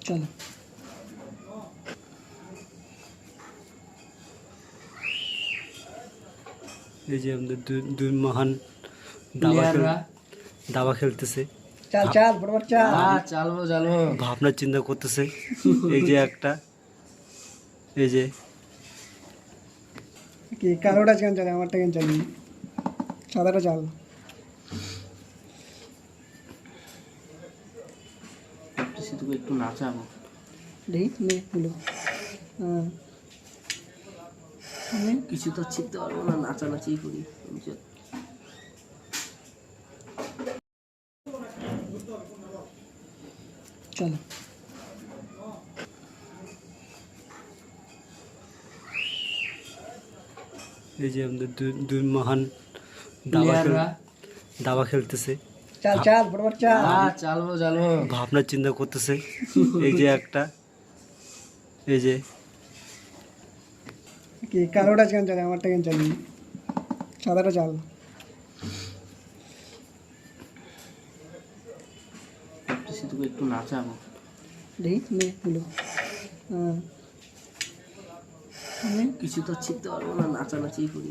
চলো এই যে আমাদের দুই মহান প্লেয়াররা দাবা খেলতেছে, চাল চাল বড় চাল চালবো চালবো ভাবনা চিন্তা করতেছে। এই যে একটা, এই যে কি কালোটা কেন চাল আমারটা কেন চাল সাদাটা চাল তোকে একটু নাচাবো। দেখি নে হলো হ্যাঁ কিছু তো শিখতে পারবো না, নাচানাচি করি। চলো এই যে আমাদের দুই মহান প্লেয়াররা দাবা খেলতেছে, চাল চাল বড় চাল চালবো চালবো ভাবনা চিন্তা করতেছে। এই যে একটা, এই যে কি কালোটা কেন চাল আমারটা কেন চাল সাদাটা চাল তোকে একটু নাচাবো। দেখি নে হলো হ্যাঁ কিছু তো শিখতে পারবো না, নাচানাচি করি।